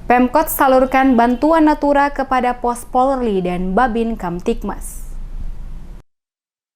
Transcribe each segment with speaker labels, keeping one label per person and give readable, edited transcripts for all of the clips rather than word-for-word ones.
Speaker 1: Pemkot salurkan bantuan natura kepada Pos Polri dan Babin Kamtibmas.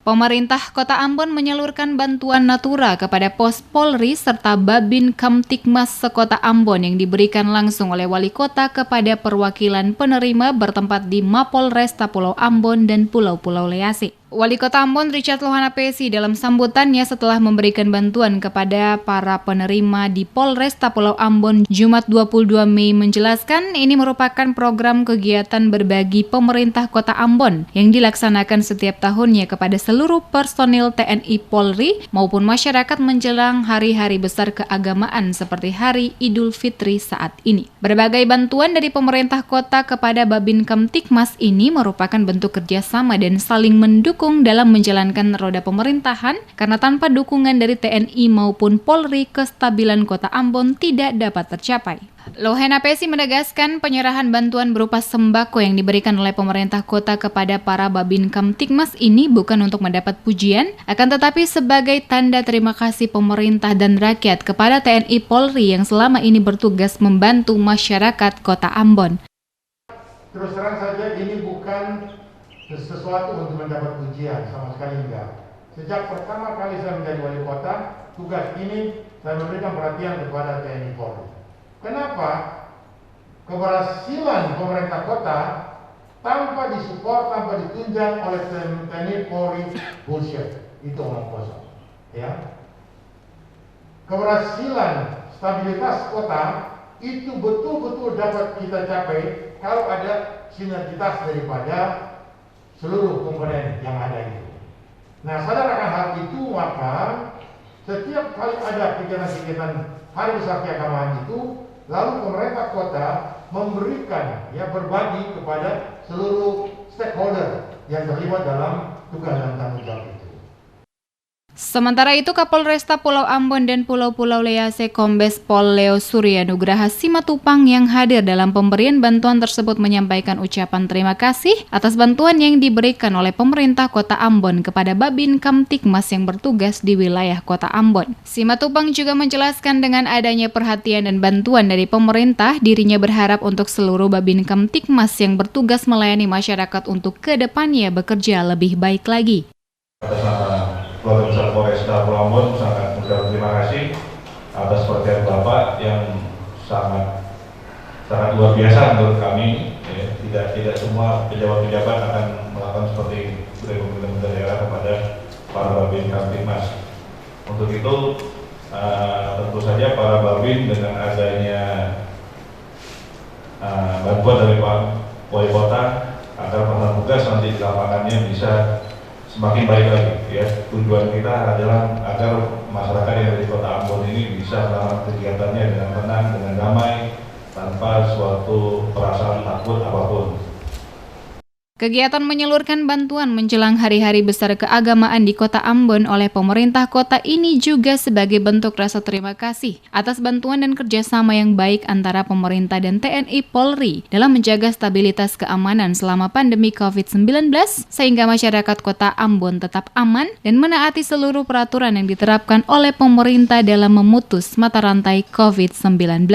Speaker 1: Pemerintah Kota Ambon menyalurkan bantuan natura kepada Pos Polri serta Babin Kamtibmas sekota Ambon yang diberikan langsung oleh Wali Kota kepada perwakilan penerima bertempat di Mapolresta Pulau Ambon dan Pulau-Pulau Lease. Wali Kota Ambon Richard Lohana Pesi dalam sambutannya setelah memberikan bantuan kepada para penerima di Polresta Pulau Ambon Jumat 22 Mei menjelaskan ini merupakan program kegiatan berbagi pemerintah Kota Ambon yang dilaksanakan setiap tahunnya kepada seluruh personil TNI Polri maupun masyarakat menjelang hari-hari besar keagamaan seperti Hari Idul Fitri saat ini. Berbagai bantuan dari pemerintah kota kepada Babin Kamtibmas ini merupakan bentuk kerjasama dan saling mendukung dalam menjalankan roda pemerintahan karena tanpa dukungan dari TNI maupun Polri kestabilan Kota Ambon tidak dapat tercapai. Lohana Pesi menegaskan penyerahan bantuan berupa sembako yang diberikan oleh pemerintah kota kepada para Babin Kamtibmas ini bukan untuk mendapat pujian, akan tetapi sebagai tanda terima kasih pemerintah dan rakyat kepada TNI Polri yang selama ini bertugas membantu masyarakat Kota Ambon.
Speaker 2: Terus terang saja ini bukan sesuatu untuk mendapat pujian, sama sekali enggak. Sejak pertama kali saya menjadi wali kota, tugas ini saya memberikan perhatian kepada TNI Polri. Kenapa? Keberhasilan pemerintah kota tanpa disupport, tanpa ditunjang oleh TNI Polri, bullshit. Itu omong kosong. Ya. Keberhasilan stabilitas kota itu betul-betul dapat kita capai kalau ada sinergitas daripada seluruh komponen yang ada itu. Nah, sadar akan hal itu, maka setiap kali ada kegiatan-kegiatan hari besar keagamaan itu, lalu pemerintah kota memberikan, berbagi kepada seluruh stakeholder yang terlibat dalam tugas dan tanggung jawab itu.
Speaker 1: Sementara itu, Kapolresta Pulau Ambon dan Pulau-Pulau Lease Kombes Pol Leo Surya Nugraha Simatupang yang hadir dalam pemberian bantuan tersebut menyampaikan ucapan terima kasih atas bantuan yang diberikan oleh pemerintah Kota Ambon kepada Babin Kamtibmas yang bertugas di wilayah Kota Ambon. Simatupang juga menjelaskan dengan adanya perhatian dan bantuan dari pemerintah, dirinya berharap untuk seluruh Babin Kamtibmas yang bertugas melayani masyarakat untuk kedepannya bekerja lebih baik lagi.
Speaker 3: Keluarga besar Polresta Pulau Ambon sangat mengucapkan terima kasih atas perhatian Bapak yang sangat luar biasa menurut kami. Tidak semua pejabat-pejabat akan melakukan seperti pemerintah daerah kepada para Babin Kamtibmas. Untuk itu tentu saja para Babin dengan adanya bantuan dari Pak Wali Kota agar pelaksana tugas nanti di lapangannya bisa semakin baik lagi. Tujuan kita adalah agar masyarakat yang ada di Kota Ambon ini bisa melakukan kegiatannya dengan tenang, dengan damai, tanpa suatu perasaan takut apapun.
Speaker 1: Kegiatan menyalurkan bantuan menjelang hari-hari besar keagamaan di Kota Ambon oleh pemerintah kota ini juga sebagai bentuk rasa terima kasih atas bantuan dan kerjasama yang baik antara pemerintah dan TNI Polri dalam menjaga stabilitas keamanan selama pandemi COVID-19 sehingga masyarakat Kota Ambon tetap aman dan menaati seluruh peraturan yang diterapkan oleh pemerintah dalam memutus mata rantai COVID-19.